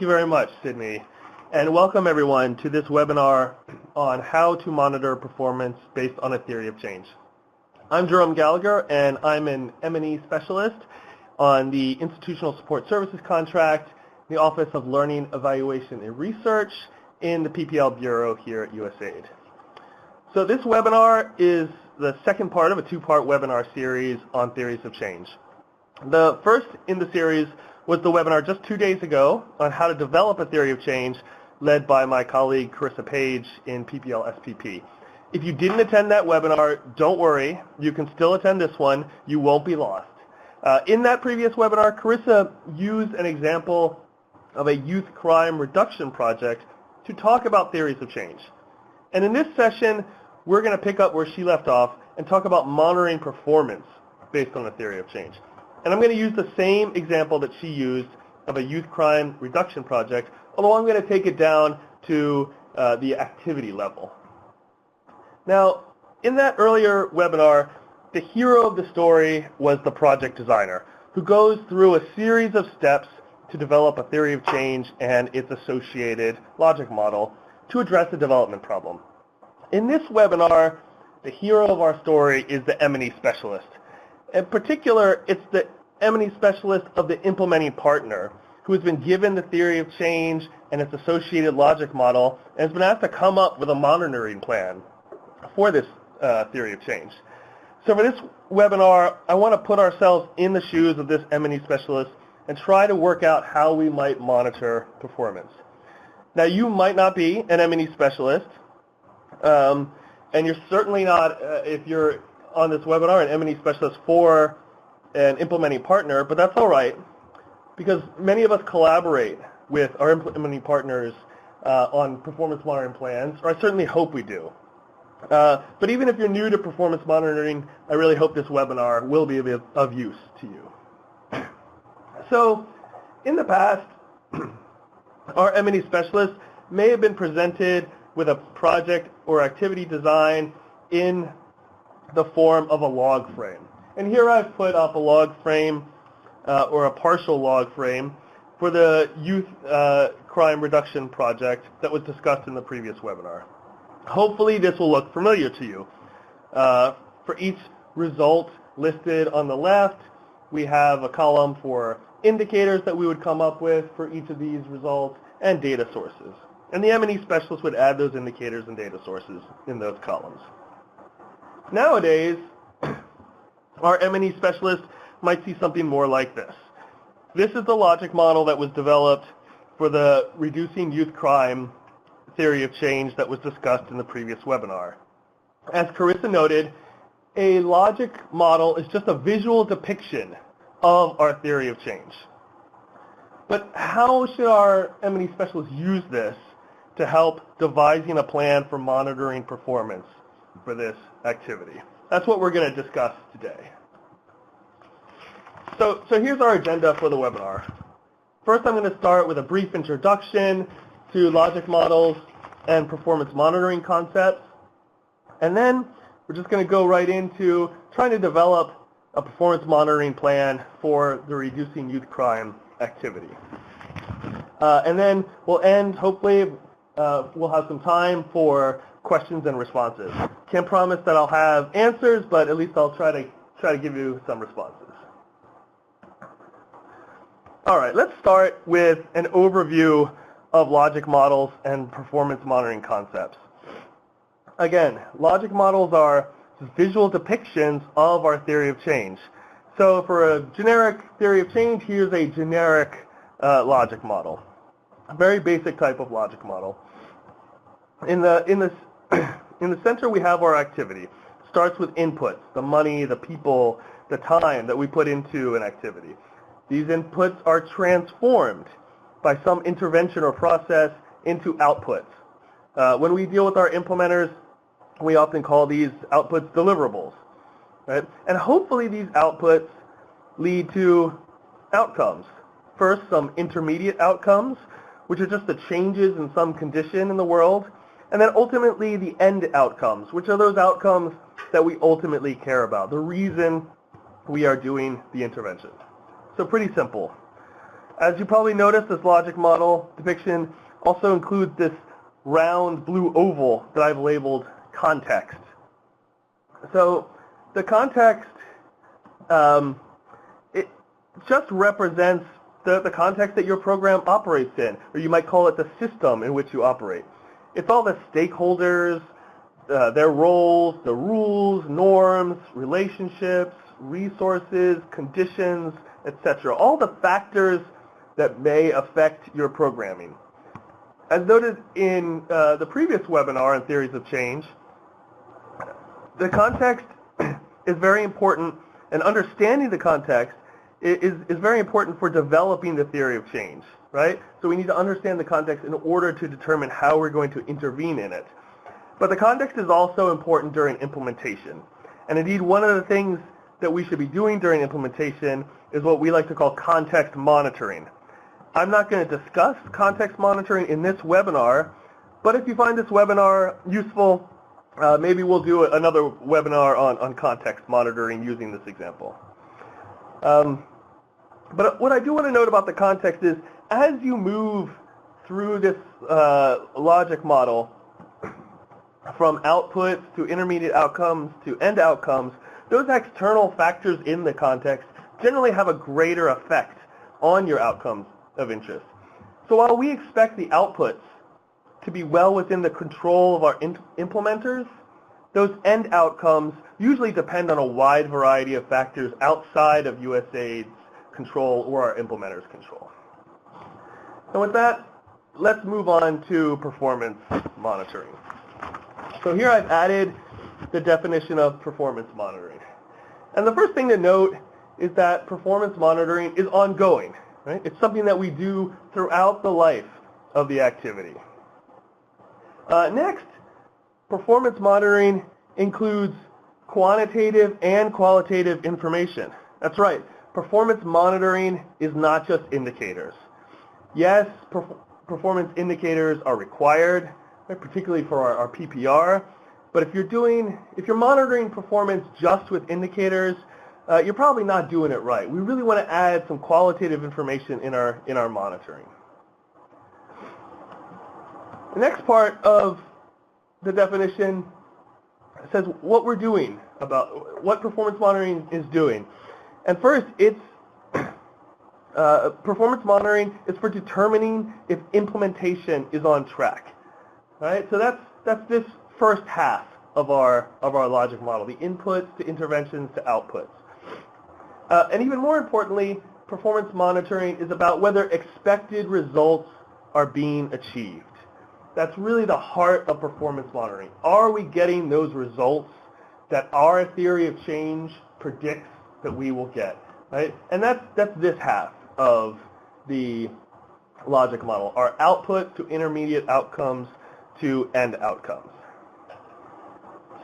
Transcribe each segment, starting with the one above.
Thank you very much, Sydney. And welcome everyone to this webinar on how to monitor performance based on a theory of change. I'm Jerome Gallagher, and I'm an M&E specialist on the Institutional Support Services contract, the Office of Learning, Evaluation, and Research in the PPL Bureau here at USAID. So this webinar is the second part of a two-part webinar series on theories of change. The first in the series was the webinar just 2 days ago on how to develop a theory of change, led by my colleague Carissa Page in PPL SPP. If you didn't attend that webinar, don't worry, you can still attend this one. You won't be lost. In that previous webinar, Carissa used an example of a youth crime reduction project to talk about theories of change. And in this session, we're going to pick up where she left off and talk about monitoring performance based on a theory of change. And I'm going to use the same example that she used of a youth crime reduction project, although I'm going to take it down to the activity level. Now, in that earlier webinar, the hero of the story was the project designer, who goes through a series of steps to develop a theory of change and its associated logic model to address a development problem. In this webinar, the hero of our story is the M&E specialist. In particular, it's the M&E specialist of the implementing partner who has been given the theory of change and its associated logic model and has been asked to come up with a monitoring plan for this theory of change. So for this webinar, I want to put ourselves in the shoes of this M&E specialist and try to work out how we might monitor performance. Now, you might not be an M&E specialist, and you're certainly not, if you're on this webinar, an M&E specialist for an implementing partner, but that's all right, because many of us collaborate with our implementing partners on performance monitoring plans, or I certainly hope we do. But even if you're new to performance monitoring, I really hope this webinar will be of use to you. So in the past, our M&E specialists may have been presented with a project or activity design in the form of a log frame. And here I've put up a log frame or a partial log frame for the youth crime reduction project that was discussed in the previous webinar. Hopefully this will look familiar to you. For each result listed on the left, we have a column for indicators that we would come up with for each of these results and data sources. And the M&E specialist would add those indicators and data sources in those columns. Nowadays, our M&E specialist might see something more like this. This is the logic model that was developed for the reducing youth crime theory of change that was discussed in the previous webinar. As Carissa noted, a logic model is just a visual depiction of our theory of change. But how should our M&E specialists use this to help devising a plan for monitoring performance for this activity? That's what we're going to discuss today. So here's our agenda for the webinar. First, I'm going to start with a brief introduction to logic models and performance monitoring concepts. And then we're just going to go right into trying to develop a performance monitoring plan for the reducing youth crime activity. And then we'll end, hopefully, we'll have some time for questions and responses. Can't promise that I'll have answers, but at least I'll try to give you some responses. All right, let's start with an overview of logic models and performance monitoring concepts. Again, logic models are visual depictions of our theory of change. So for a generic theory of change, here's a generic logic model, a very basic type of logic model. In the center, we have our activity. It starts with inputs, the money, the people, the time that we put into an activity. These inputs are transformed by some intervention or process into outputs. When we deal with our implementers, we often call these outputs deliverables, right? And hopefully these outputs lead to outcomes. First, some intermediate outcomes, which are just the changes in some condition in the world, and then ultimately the end outcomes, which are those outcomes that we ultimately care about, the reason we are doing the intervention. So pretty simple. As you probably noticed, this logic model depiction also includes this round blue oval that I've labeled context. So the context, it just represents the context that your program operates in, or you might call it the system in which you operate. It's all the stakeholders, their roles, the rules, norms, relationships, resources, conditions, etc. All the factors that may affect your programming. As noted in the previous webinar on theories of change, the context is very important, and understanding the context is very important for developing the theory of change, right? So we need to understand the context in order to determine how we're going to intervene in it. But the context is also important during implementation. And indeed, one of the things that we should be doing during implementation is what we like to call context monitoring. I'm not going to discuss context monitoring in this webinar, but if you find this webinar useful, maybe we'll do another webinar on context monitoring using this example. But what I do want to note about the context is, as you move through this logic model, from outputs to intermediate outcomes to end outcomes, those external factors in the context generally have a greater effect on your outcomes of interest. So while we expect the outputs to be well within the control of our implementers, those end outcomes usually depend on a wide variety of factors outside of USAID's control or our implementers' control. And with that, let's move on to performance monitoring. So here I've added the definition of performance monitoring. And the first thing to note is that performance monitoring is ongoing, right? It's something that we do throughout the life of the activity. Next, performance monitoring includes quantitative and qualitative information. That's right. Performance monitoring is not just indicators. Yes, performance indicators are required, right, particularly for our PPR. But if you're monitoring performance just with indicators, you're probably not doing it right. We really want to add some qualitative information in our monitoring. The next part of the definition says what we're doing about what performance monitoring is doing. And first, it's performance monitoring is for determining if implementation is on track. All right, so that's this first half of our logic model, the inputs to interventions to outputs. And even more importantly, performance monitoring is about whether expected results are being achieved. That's really the heart of performance monitoring. Are we getting those results that our theory of change predicts that we will get, right? And that's this half of the logic model, our output to intermediate outcomes to end outcomes.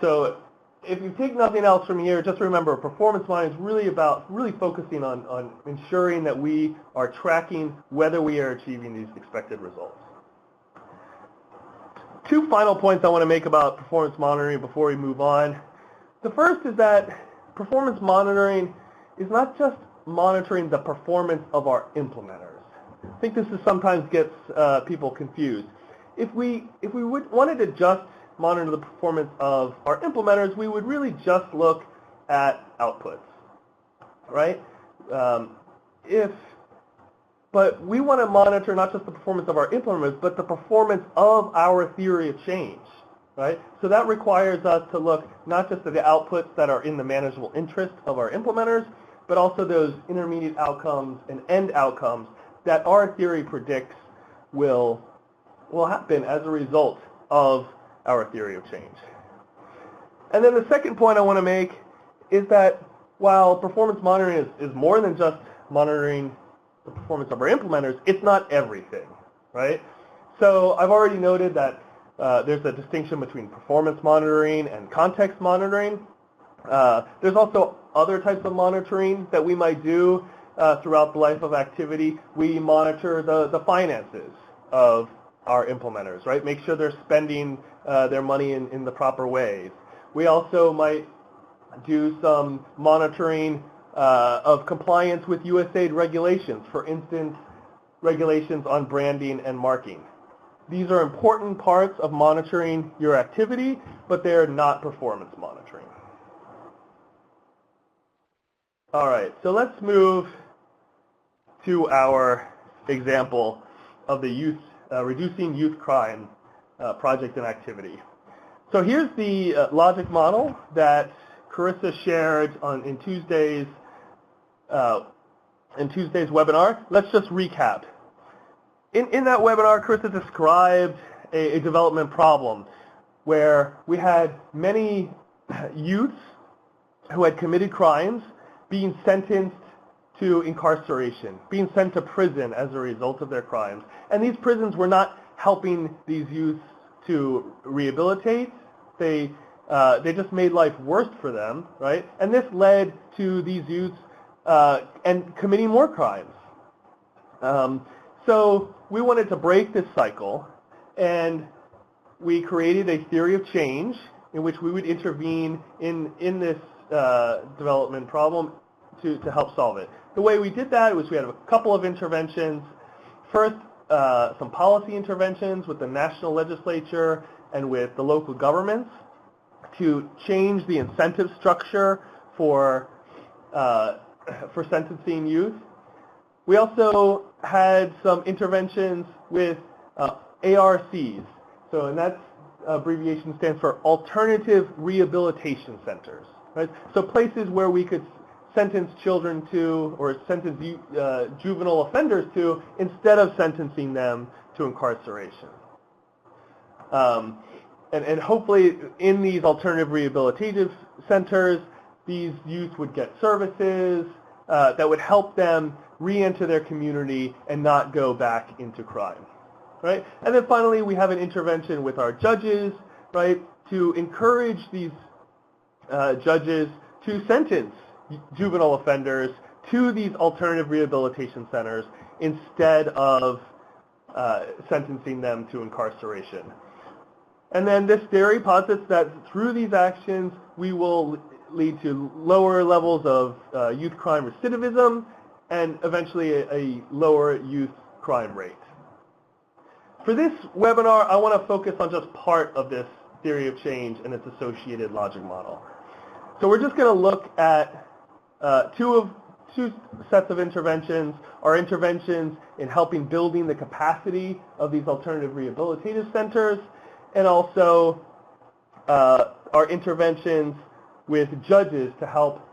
So if you take nothing else from here, just remember performance monitoring is really about focusing on ensuring that we are tracking whether we are achieving these expected results. Two final points I want to make about performance monitoring before we move on. The first is that performance monitoring is not just monitoring the performance of our implementers. I think this sometimes gets people confused. If we wanted to just monitor the performance of our implementers, we would really just look at outputs, right? But we want to monitor not just the performance of our implementers, but the performance of our theory of change, right? So that requires us to look not just at the outputs that are in the manageable interest of our implementers, but also those intermediate outcomes and end outcomes that our theory predicts will happen as a result of our theory of change. And then the second point I want to make is that while performance monitoring is more than just monitoring the performance of our implementers, it's not everything, right? So I've already noted that there's a distinction between performance monitoring and context monitoring. There's also other types of monitoring that we might do throughout the life of activity. We monitor the finances of our implementers, right? Make sure they're spending their money in the proper ways. We also might do some monitoring of compliance with USAID regulations. For instance, regulations on branding and marking. These are important parts of monitoring your activity, but they are not performance monitoring. All right, so let's move to our example of the reducing youth crime project and activity. So here's the logic model that Carissa shared in Tuesday's webinar. Let's just recap. In that webinar, Carissa described a development problem where we had many youths who had committed crimes being sentenced to incarceration, being sent to prison as a result of their crimes. And these prisons were not helping these youths to rehabilitate. They just made life worse for them, right? And this led to these youths and committing more crimes. So we wanted to break this cycle, and we created a theory of change in which we would intervene in this development problem to help solve it. The way we did that was we had a couple of interventions. First, some policy interventions with the national legislature and with the local governments to change the incentive structure for sentencing youth. We also had some interventions with ARCs. So, and that abbreviation stands for Alternative Rehabilitation Centers. Right? So places where we could sentence children to, or sentence juvenile offenders to, instead of sentencing them to incarceration. And hopefully in these alternative rehabilitative centers, these youth would get services that would help them re-enter their community and not go back into crime, right? And then finally, we have an intervention with our judges, right, to encourage these judges to sentence juvenile offenders to these alternative rehabilitation centers instead of sentencing them to incarceration. And then this theory posits that through these actions, we will lead to lower levels of youth crime recidivism and eventually a lower youth crime rate. For this webinar, I want to focus on just part of this theory of change and its associated logic model. So we're just going to look at two sets of interventions, our interventions in helping building the capacity of these alternative rehabilitative centers, and also our interventions with judges to help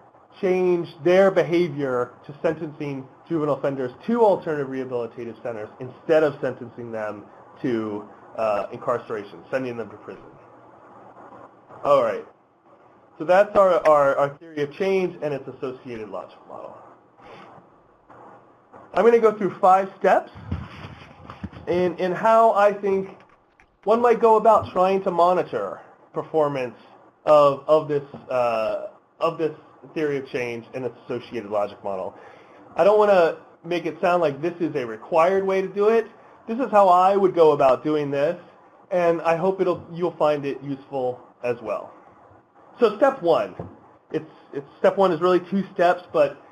change their behavior to sentencing juvenile offenders to alternative rehabilitative centers instead of sentencing them to incarceration, sending them to prison. All right. So that's our theory of change and its associated logic model. I'm going to go through 5 steps in how I think one might go about trying to monitor performance of this theory of change and its associated logic model. I don't want to make it sound like this is a required way to do it. This is how I would go about doing this, and I hope you'll find it useful as well. So step 1, step 1 is really 2 steps, but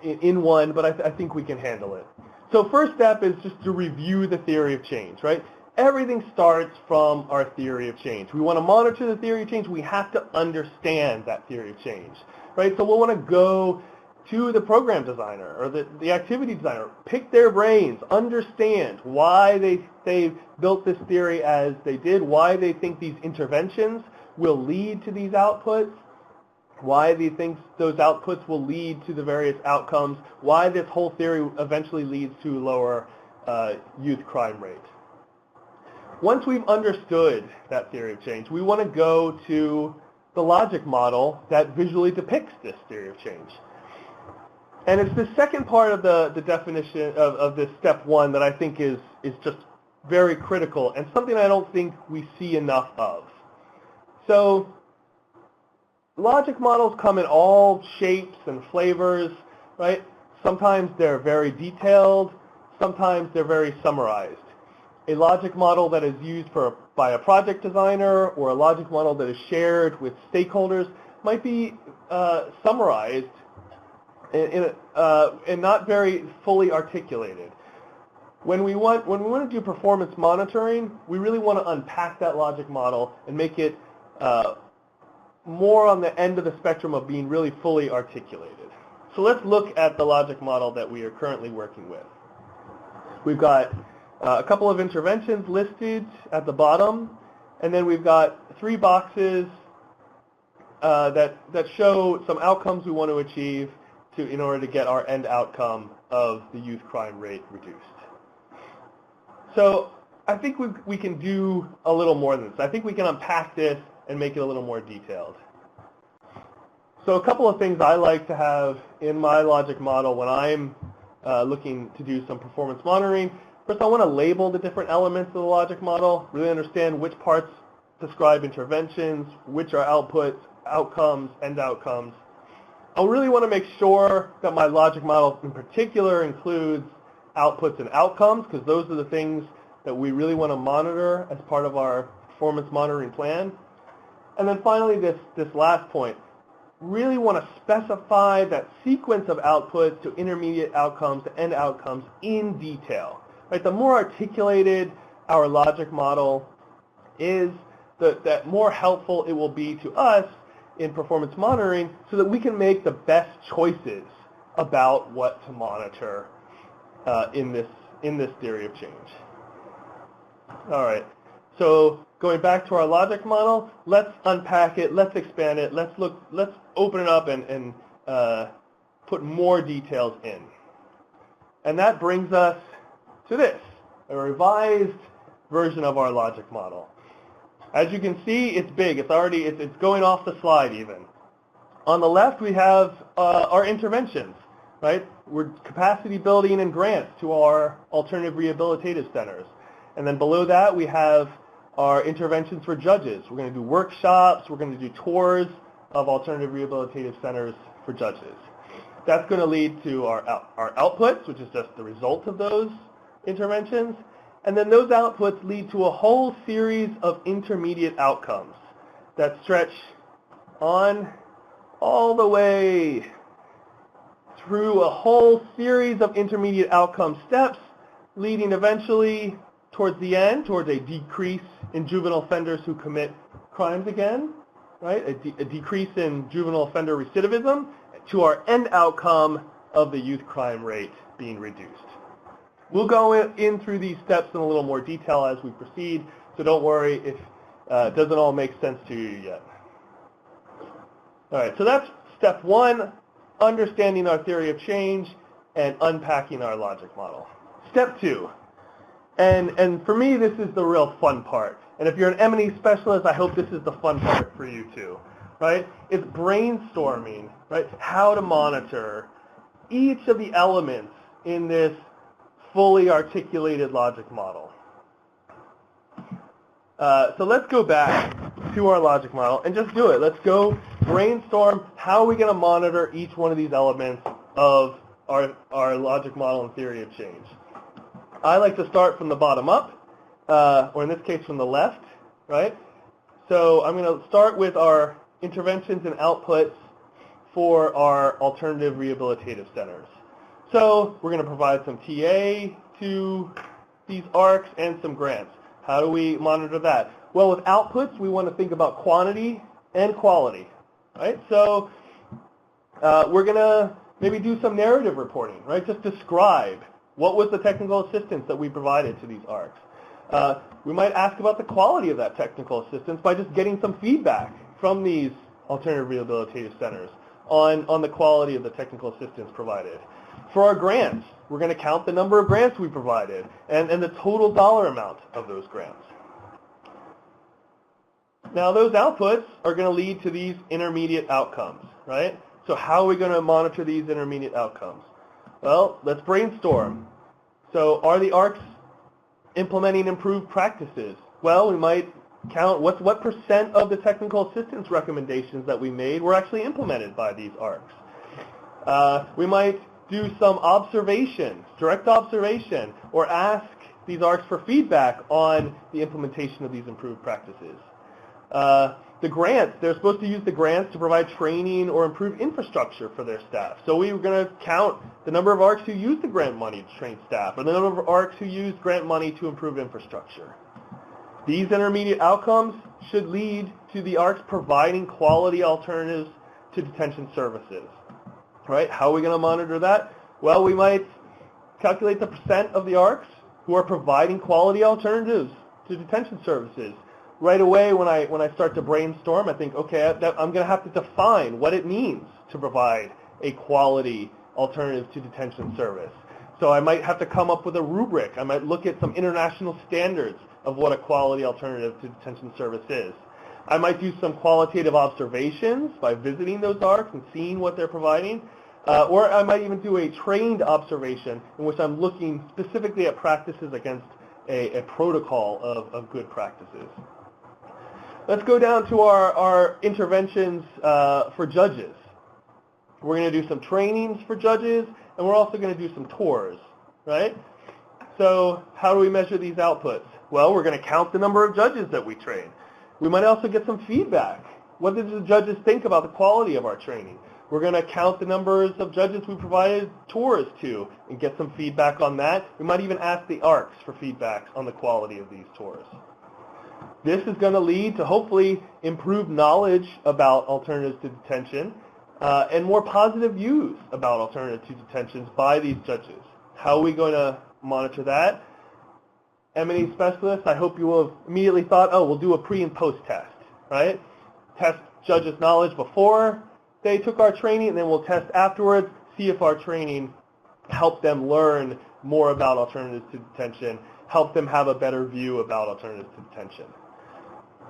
in one, but I think we can handle it. So first step is just to review the theory of change, right? Everything starts from our theory of change. We want to monitor the theory of change. We have to understand that theory of change, right? So we'll want to go to the program designer or the activity designer, pick their brains, understand why they built this theory as they did, why they think these interventions will lead to these outputs, why they think those outputs will lead to the various outcomes, why this whole theory eventually leads to lower youth crime rate. Once we've understood that theory of change, we want to go to the logic model that visually depicts this theory of change. And it's the second part of the definition of this step 1 that I think is just very critical and something I don't think we see enough of. So logic models come in all shapes and flavors, right? Sometimes they're very detailed, sometimes they're very summarized. A logic model that is used by a project designer or a logic model that is shared with stakeholders might be summarized and not very fully articulated. when we want to do performance monitoring, we really want to unpack that logic model and make it more on the end of the spectrum of being really fully articulated. So let's look at the logic model that we are currently working with. We've got a couple of interventions listed at the bottom, and then we've got 3 boxes that show some outcomes we want to achieve in order to get our end outcome of the youth crime rate reduced. So I think we can do a little more than this. I think we can unpack this and make it a little more detailed. So a couple of things I like to have in my logic model when I'm looking to do some performance monitoring. First, I want to label the different elements of the logic model, really understand which parts describe interventions, which are outputs, outcomes, end outcomes. I really want to make sure that my logic model in particular includes outputs and outcomes, because those are the things that we really want to monitor as part of our performance monitoring plan. And then finally, this last point, really want to specify that sequence of outputs to intermediate outcomes to end outcomes in detail. Right? The more articulated our logic model is, the more helpful it will be to us in performance monitoring so that we can make the best choices about what to monitor in this theory of change. All right. So going back to our logic model, let's unpack it, let's expand it, let's open it up and put more details in. And that brings us to this, a revised version of our logic model. As you can see, it's big. It's going off the slide even. On the left, we have our interventions, right? We're capacity building and grants to our alternative rehabilitative centers. And then below that, we have our interventions for judges. We're going to do workshops. We're going to do tours of alternative rehabilitative centers for judges. That's going to lead to our outputs, which is just the result of those interventions. And then those outputs lead to a whole series of intermediate outcomes that stretch on all the way through a whole series of intermediate outcome steps, leading eventually towards the end, towards a decrease in juvenile offenders who commit crimes again, right? A decrease in juvenile offender recidivism, to our end outcome of the youth crime rate being reduced. We'll go in through these steps in a little more detail as we proceed, so don't worry if it doesn't all make sense to you yet. All right, so that's step 1, understanding our theory of change and unpacking our logic model. Step 2, and for me, this is the real fun part. And if you're an M&E specialist, I hope this is the fun part for you too, right? It's brainstorming, right? How to monitor each of the elements in this fully articulated logic model. So let's go back to our logic model and just do it. Let's go brainstorm how are we going to monitor each one of these elements of our logic model and theory of change. I like to start from the bottom up, or in this case from the left, right? So I'm going to start with our interventions and outputs for our alternative rehabilitative centers. So we're going to provide some TA to these ARCs and some grants. How do we monitor that? Well, with outputs, we want to think about quantity and quality, right? So we're going to maybe do some narrative reporting, right? Just describe what was the technical assistance that we provided to these ARCs. We might ask about the quality of that technical assistance by just getting some feedback from these alternative rehabilitative centers on the quality of the technical assistance provided. For our grants, we're going to count the number of grants we provided and the total dollar amount of those grants. Now, those outputs are going to lead to these intermediate outcomes, right? So how are we going to monitor these intermediate outcomes? Well, let's brainstorm. So are the ARCs implementing improved practices? Well, we might count what percent of the technical assistance recommendations that we made were actually implemented by these ARCs. We might do some observation, direct observation, or ask these ARCs for feedback on the implementation of these improved practices. The grants, they're supposed to use the grants to provide training or improve infrastructure for their staff. So we were going to count the number of ARCs who use the grant money to train staff, or the number of ARCs who use grant money to improve infrastructure. These intermediate outcomes should lead to the ARCs providing quality alternatives to detention services. Right? How are we going to monitor that? Well, we might calculate the percent of the ARCs who are providing quality alternatives to detention services. Right away when I start to brainstorm, I think, okay, I'm going to have to define what it means to provide a quality alternative to detention service. So I might have to come up with a rubric. I might look at some international standards of what a quality alternative to detention service is. I might do some qualitative observations by visiting those ARCs and seeing what they're providing. Or I might even do a trained observation in which I'm looking specifically at practices against a protocol of good practices. Let's go down to our interventions for judges. We're going to do some trainings for judges, and we're also going to do some tours, right? So how do we measure these outputs? Well, we're going to count the number of judges that we train. We might also get some feedback. What did the judges think about the quality of our training? We're going to count the numbers of judges we provided tours to and get some feedback on that. We might even ask the ARCs for feedback on the quality of these tours. This is going to lead to hopefully improved knowledge about alternatives to detention and more positive views about alternatives to detentions by these judges. How are we going to monitor that? M&E specialists, I hope you will have immediately thought, oh, we'll do a pre and post test, right? Test judges' knowledge before they took our training, and then we'll test afterwards, see if our training helped them learn more about alternatives to detention, help them have a better view about alternatives to detention.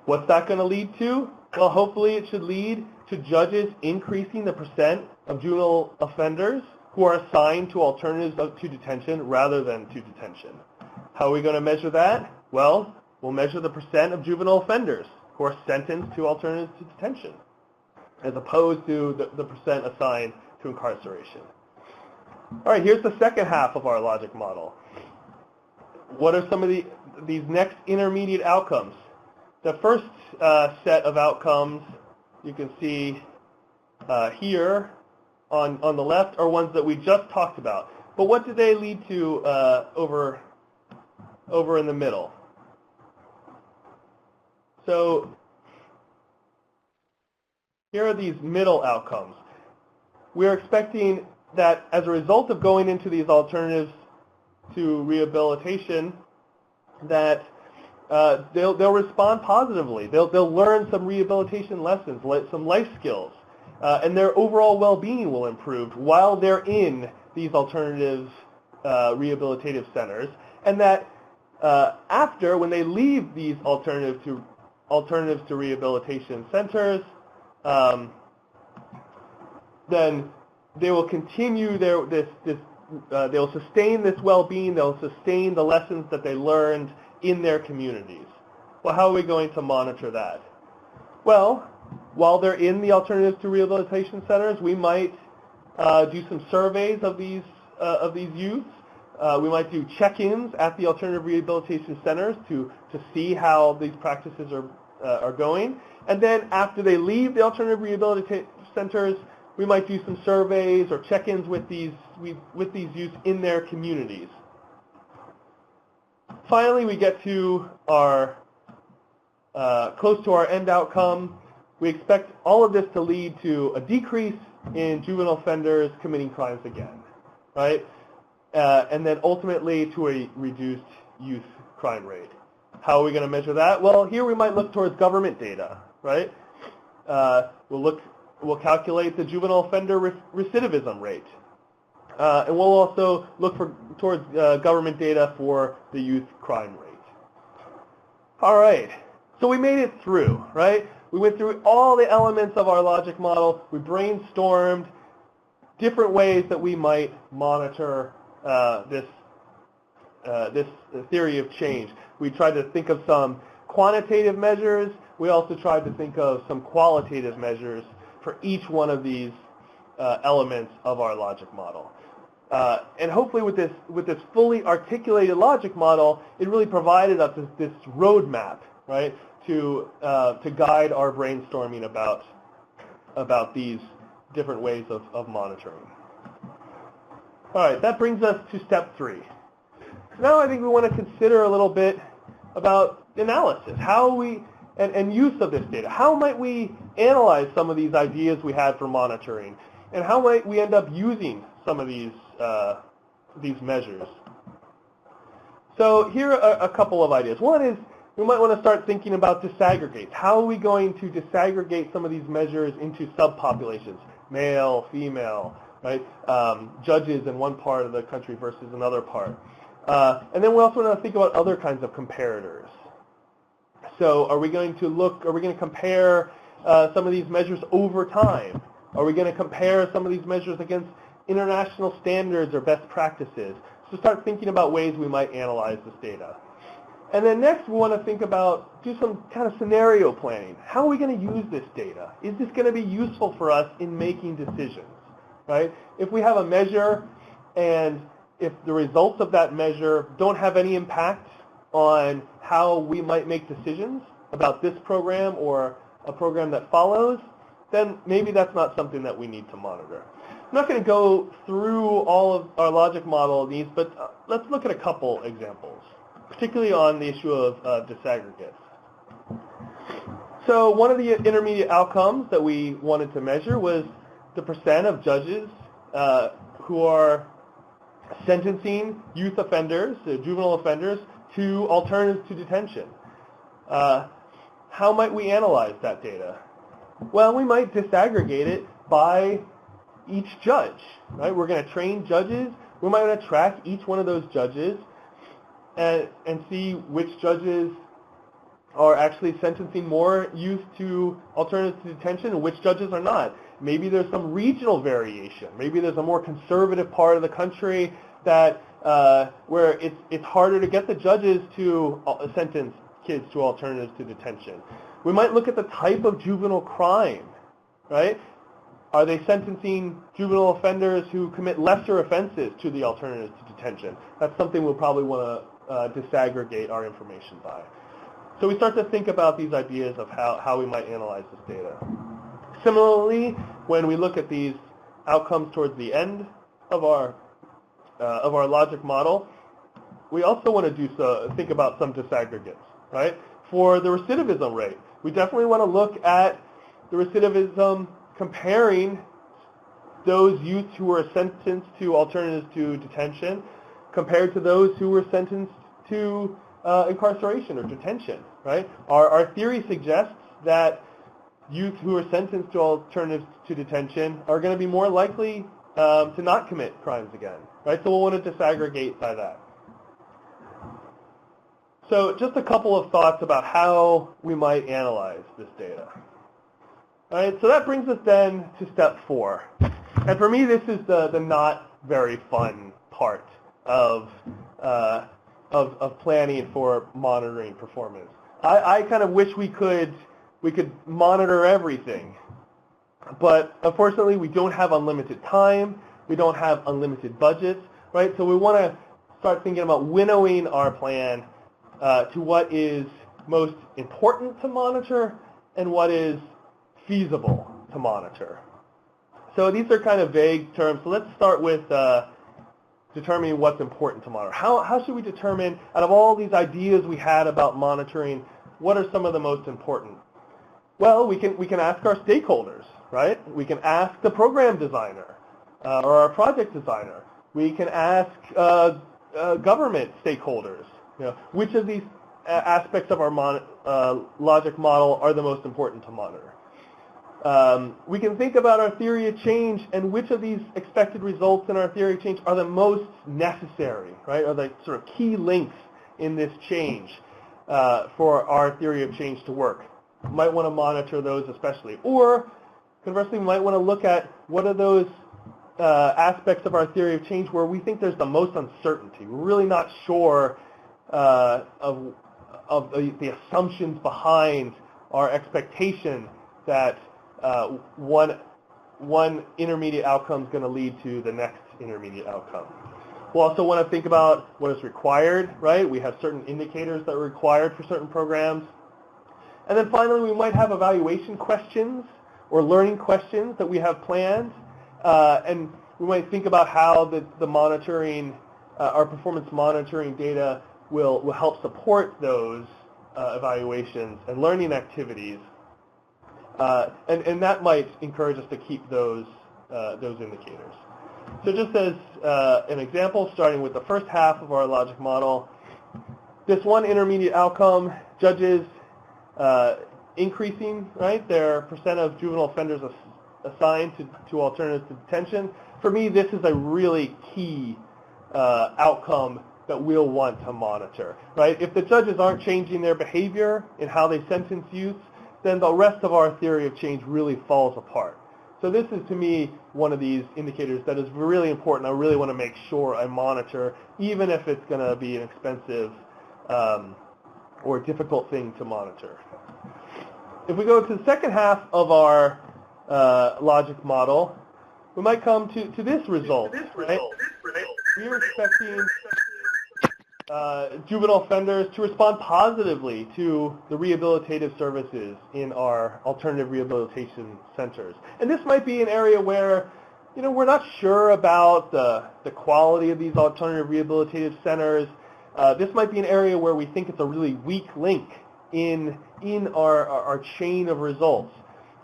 What's that going to lead to? Well, hopefully it should lead to judges increasing the percent of juvenile offenders who are assigned to alternatives to detention rather than to detention. How are we going to measure that? Well, we'll measure the percent of juvenile offenders who are sentenced to alternatives to detention, as opposed to the percent assigned to incarceration. All right, here's the second half of our logic model. What are some of these next intermediate outcomes? The first set of outcomes you can see here on the left are ones that we just talked about. But what do they lead to over in the middle? So here are these middle outcomes. We're expecting that as a result of going into these alternatives to rehabilitation, that they'll respond positively. They'll learn some rehabilitation lessons, some life skills, and their overall well-being will improve while they're in these alternative rehabilitative centers, and that after, when they leave these alternatives to rehabilitation centers, then they will continue they'll sustain this well-being, they'll sustain the lessons that they learned in their communities. Well, how are we going to monitor that? Well, while they're in the alternatives to rehabilitation centers, we might do some surveys of these youth. We might do check-ins at the alternative rehabilitation centers to see how these practices are going. And then after they leave the alternative rehabilitation centers, we might do some surveys or check-ins with these youth in their communities. Finally, we get to our close to our end outcome. We expect all of this to lead to a decrease in juvenile offenders committing crimes again, right? And then ultimately to a reduced youth crime rate. How are we going to measure that? Well, here we might look towards government data, right? We'll calculate the juvenile offender recidivism rate. And we'll also look towards government data for the youth crime rate. All right, so we made it through, right? We went through all the elements of our logic model. We brainstormed different ways that we might monitor this theory of change. We tried to think of some quantitative measures. We also tried to think of some qualitative measures for each one of these elements of our logic model. And hopefully with this fully articulated logic model, it really provided us this roadmap, right, to guide our brainstorming about these different ways of monitoring. All right, that brings us to step 3. So now I think we want to consider a little bit about analysis, how we and use of this data. How might we analyze some of these ideas we had for monitoring, and how might we end up using some of these measures? So here are a couple of ideas. One is we might want to start thinking about disaggregates. How are we going to disaggregate some of these measures into subpopulations, male, female, right? Judges in one part of the country versus another part. And then we also want to think about other kinds of comparators. So are we going to compare some of these measures over time? Are we going to compare some of these measures against international standards or best practices? So start thinking about ways we might analyze this data. And then next, we want to do some kind of scenario planning. How are we going to use this data? Is this going to be useful for us in making decisions, right? If we have a measure and if the results of that measure don't have any impact on how we might make decisions about this program or a program that follows, then maybe that's not something that we need to monitor. I'm not going to go through all of our logic model needs, but let's look at a couple examples, particularly on the issue of disaggregates. So one of the intermediate outcomes that we wanted to measure was the percent of judges who are sentencing youth offenders, juvenile offenders, to alternatives to detention. How might we analyze that data? Well, we might disaggregate it by each judge, right? We're going to train judges. We might want to track each one of those judges and see which judges are actually sentencing more youth to alternatives to detention and which judges are not. Maybe there's some regional variation. Maybe there's a more conservative part of the country that where it's harder to get the judges to sentence kids to alternatives to detention. We might look at the type of juvenile crime, right? Are they sentencing juvenile offenders who commit lesser offenses to the alternatives to detention? That's something we'll probably want to disaggregate our information by. So we start to think about these ideas of how we might analyze this data. Similarly, when we look at these outcomes towards the end of our logic model, we also want to think about some disaggregates, right? For the recidivism rate, we definitely want to look at the recidivism comparing those youths who were sentenced to alternatives to detention compared to those who were sentenced to incarceration or detention, right? Our theory suggests that youth who are sentenced to alternatives to detention are going to be more likely to not commit crimes again, right? So we'll want to disaggregate by that. So just a couple of thoughts about how we might analyze this data. All right, so that brings us then to step 4. And for me, this is the not very fun part of planning for monitoring performance. I kind of wish we could monitor everything, but unfortunately we don't have unlimited time, we don't have unlimited budgets, right? So we want to start thinking about winnowing our plan to what is most important to monitor and what is feasible to monitor. So these are kind of vague terms. So let's start with determining what's important to monitor. How should we determine, out of all these ideas we had about monitoring, what are some of the most important? Well, we can ask our stakeholders, right? We can ask the program designer or our project designer. We can ask government stakeholders. Which of these aspects of our logic model are the most important to monitor? We can think about our theory of change and which of these expected results in our theory of change are the most necessary, right? Are the sort of key links in this change for our theory of change to work. We might want to monitor those especially. Or conversely, we might want to look at what are those aspects of our theory of change where we think there's the most uncertainty. We're really not sure of the assumptions behind our expectation that one intermediate outcome is going to lead to the next intermediate outcome. We'll also want to think about what is required, right? We have certain indicators that are required for certain programs. And then finally, we might have evaluation questions or learning questions that we have planned. And we might think about how the monitoring, our performance monitoring data will help support those evaluations and learning activities. And that might encourage us to keep those indicators. So just as an example, starting with the first half of our logic model, this one intermediate outcome, judges increasing, right, their percent of juvenile offenders assigned to alternatives to detention. For me, this is a really key outcome that we'll want to monitor, right? If the judges aren't changing their behavior in how they sentence youth, then the rest of our theory of change really falls apart. So this is, to me, one of these indicators that is really important. I really want to make sure I monitor, even if it's going to be an expensive or difficult thing to monitor. If we go to the second half of our logic model, we might come to this result, right? We are expecting juvenile offenders to respond positively to the rehabilitative services in our alternative rehabilitation centers. And this might be an area where, we're not sure about the quality of these alternative rehabilitative centers. This might be an area where we think it's a really weak link in our chain of results.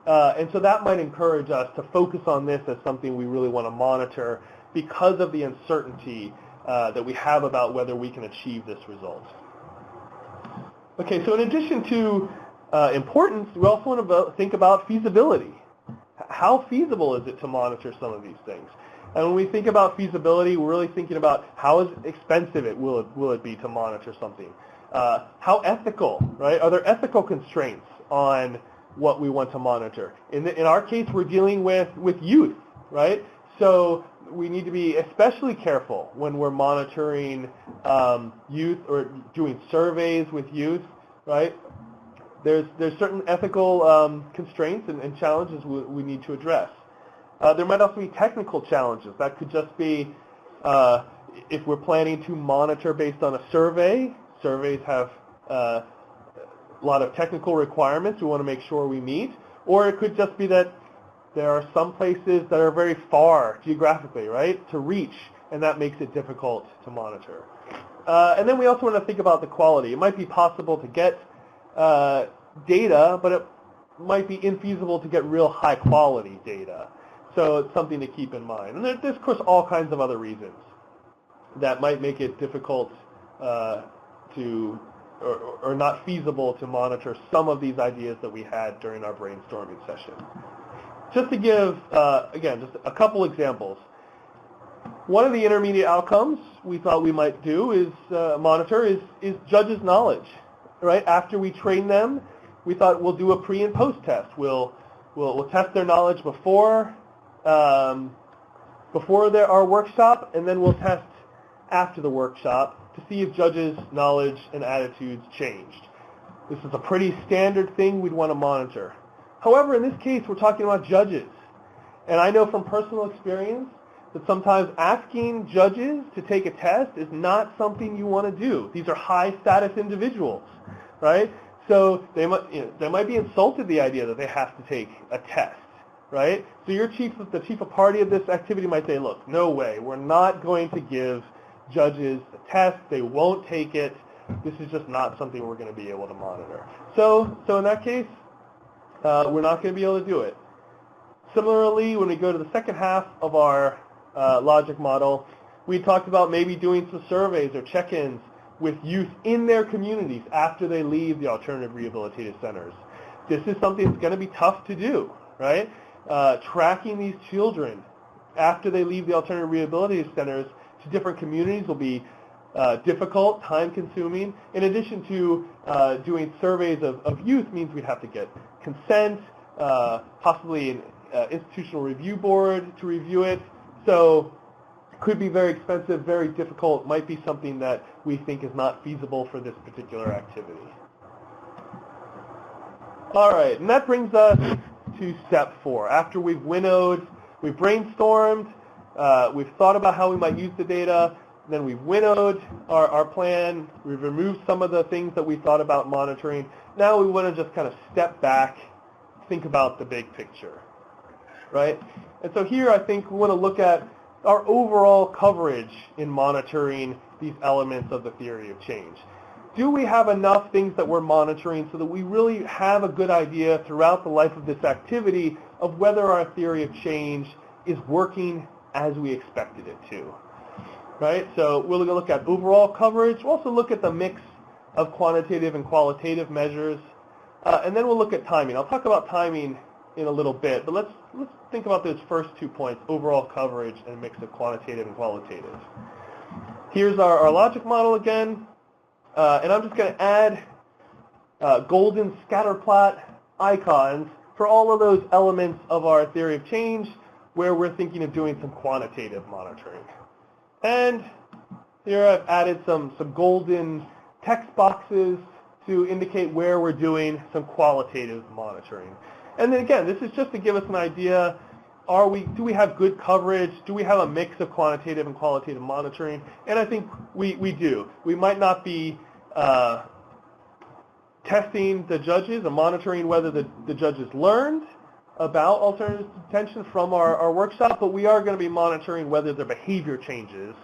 And so that might encourage us to focus on this as something we really want to monitor because of the uncertainty that we have about whether we can achieve this result. Okay, so in addition to importance, we also want to think about feasibility. How feasible is it to monitor some of these things? And when we think about feasibility, we're really thinking about how expensive will it be to monitor something. How ethical, right? Are there ethical constraints on what we want to monitor? In our case, we're dealing with youth, right? So we need to be especially careful when we're monitoring youth or doing surveys with youth, right? There's certain ethical constraints and challenges we need to address. There might also be technical challenges. That could just be if we're planning to monitor based on a survey. Surveys have a lot of technical requirements we want to make sure we meet. Or it could just be that there are some places that are very far geographically, right, to reach, and that makes it difficult to monitor. And then we also want to think about the quality. It might be possible to get data, but it might be infeasible to get real high-quality data. So it's something to keep in mind. And there's, of course, all kinds of other reasons that might make it difficult or not feasible to monitor some of these ideas that we had during our brainstorming session. Just to give, again, just a couple examples. One of the intermediate outcomes we thought we might do is monitor is judges' knowledge, right? After we train them, we thought we'll do a pre and post test. We'll test their knowledge before our workshop, and then we'll test after the workshop to see if judges' knowledge and attitudes changed. This is a pretty standard thing we'd want to monitor. However, in this case, we're talking about judges. And I know from personal experience that sometimes asking judges to take a test is not something you want to do. These are high-status individuals, right? So they might be insulted the idea that they have to take a test, right? So the chief of party of this activity might say, look, no way, we're not going to give judges a test. They won't take it. This is just not something we're going to be able to monitor. So in that case, we're not going to be able to do it. Similarly, when we go to the second half of our logic model, we talked about maybe doing some surveys or check-ins with youth in their communities after they leave the alternative rehabilitative centers. This is something that's going to be tough to do, right? Tracking these children after they leave the alternative rehabilitative centers to different communities will be difficult, time-consuming. In addition to doing surveys of youth means we'd have to get consent, possibly an institutional review board to review it. So could be very expensive, very difficult, might be something that we think is not feasible for this particular activity. All right, and that brings us to step 4. After we've winnowed, we've brainstormed, we've thought about how we might use the data, then we've winnowed our plan. We've removed some of the things that we thought about monitoring. Now we want to just kind of step back, think about the big picture, right? And so here I think we want to look at our overall coverage in monitoring these elements of the theory of change. Do we have enough things that we're monitoring so that we really have a good idea throughout the life of this activity of whether our theory of change is working as we expected it to, right? So we'll look at overall coverage. We'll also look at the mix of quantitative and qualitative measures, and then we'll look at timing. I'll talk about timing in a little bit, but let's think about those first 2 points, overall coverage and mix of quantitative and qualitative. Here's our logic model again, and I'm just going to add golden scatter plot icons for all of those elements of our theory of change where we're thinking of doing some quantitative monitoring. And here I've added some golden text boxes to indicate where we're doing some qualitative monitoring. And then again, this is just to give us an idea, do we have good coverage? Do we have a mix of quantitative and qualitative monitoring? And I think we do. We might not be testing the judges and monitoring whether the judges learned about alternative detention from our workshop, but we are going to be monitoring whether their behavior changes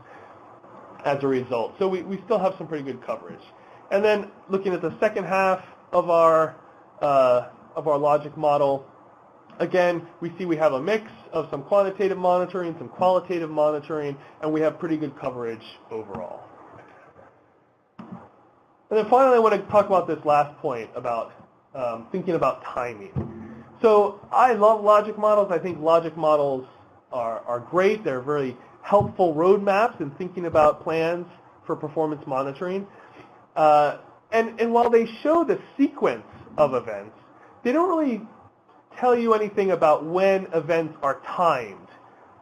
as a result. So we still have some pretty good coverage. And then looking at the second half of our logic model, again, we see we have a mix of some quantitative monitoring, some qualitative monitoring, and we have pretty good coverage overall. And then finally, I want to talk about this last point about thinking about timing. So I love logic models. I think logic models are great. They're very helpful roadmaps in thinking about plans for performance monitoring. And while they show the sequence of events, they don't really tell you anything about when events are timed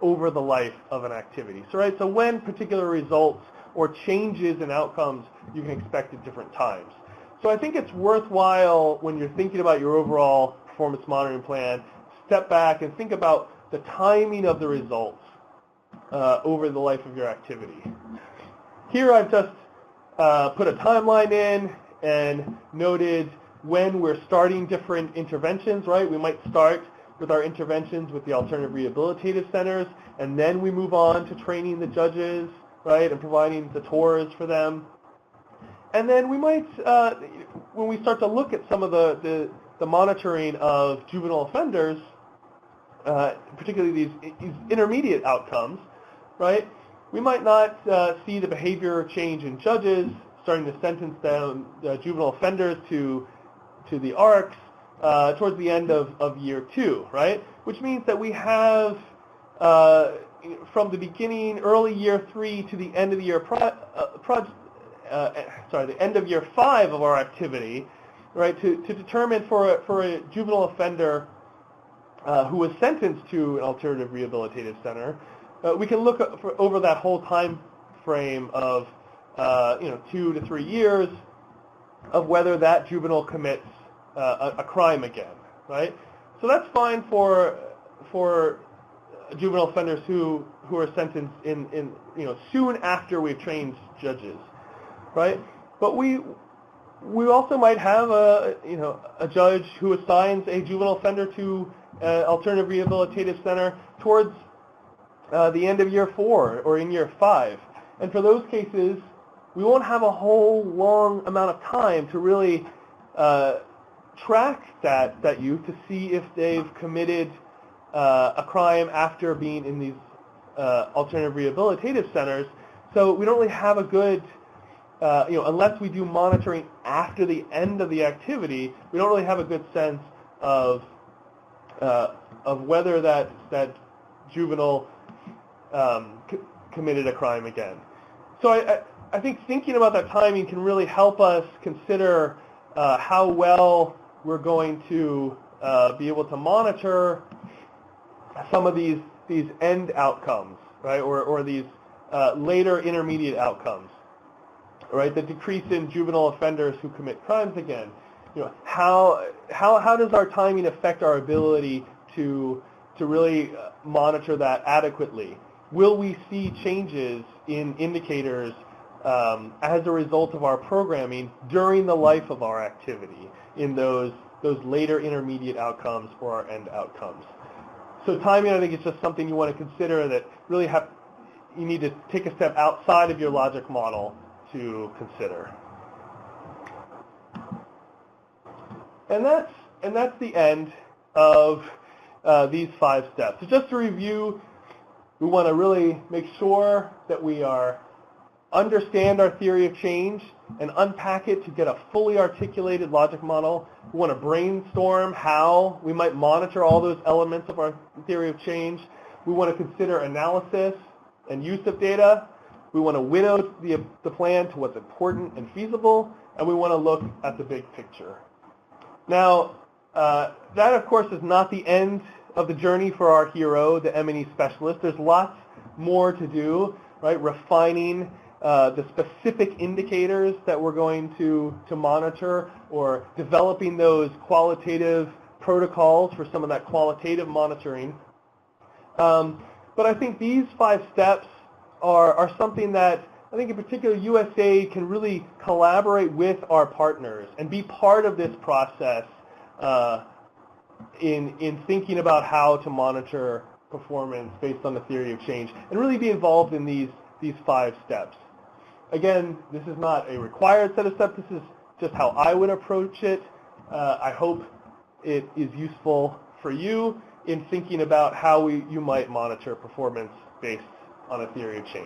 over the life of an activity. So when particular results or changes in outcomes you can expect at different times. So I think it's worthwhile when you're thinking about your overall performance monitoring plan, step back and think about the timing of the results over the life of your activity. Here I've just put a timeline in and noted when we're starting different interventions, right? We might start with our interventions with the alternative rehabilitative centers, and then we move on to training the judges, right, and providing the tours for them. And then we might, when we start to look at some of the monitoring of juvenile offenders, particularly these intermediate outcomes, right, we might not see the behavior change in judges starting to sentence them, juvenile offenders to the ARCs towards the end of year 2, right? Which means that we have from the beginning, early year 3 to the end of the year the end of year 5 of our activity, right? To determine for a juvenile offender who was sentenced to an alternative rehabilitative center, we can look over that whole time frame of 2 to 3 years of whether that juvenile commits a crime again, right? So that's fine for juvenile offenders who are sentenced in soon after we've trained judges, right? But we also might have a judge who assigns a juvenile offender to an alternative rehabilitative center towards the end of year 4 or in year 5, and for those cases, we won't have a whole long amount of time to really track that youth to see if they've committed a crime after being in these alternative rehabilitative centers. So we don't really have a good, unless we do monitoring after the end of the activity, we don't really have a good sense of whether that juvenile committed a crime again. So I think thinking about that timing can really help us consider how well we're going to be able to monitor some of these end outcomes, right, or these later intermediate outcomes, right? The decrease in juvenile offenders who commit crimes again. How does our timing affect our ability to really monitor that adequately? will we see changes in indicators as a result of our programming during the life of our activity in those later intermediate outcomes or our end outcomes. So timing, I think, is just something you want to consider that really you need to take a step outside of your logic model to consider. And that's the end of these 5 steps. So just to review, we want to really make sure that we understand our theory of change and unpack it to get a fully articulated logic model. We want to brainstorm how we might monitor all those elements of our theory of change. We want to consider analysis and use of data. We want to winnow the plan to what's important and feasible, and we want to look at the big picture. Now, that, of course, is not the end of the journey for our hero, the M&E specialist. There's lots more to do, right? Refining the specific indicators that we're going to monitor, or developing those qualitative protocols for some of that qualitative monitoring. But I think these 5 steps are something that I think in particular USAID can really collaborate with our partners and be part of this process in thinking about how to monitor performance based on the theory of change, and really be involved in these 5 steps. Again, this is not a required set of steps. This is just how I would approach it. I hope it is useful for you in thinking about how you might monitor performance based on a theory of change.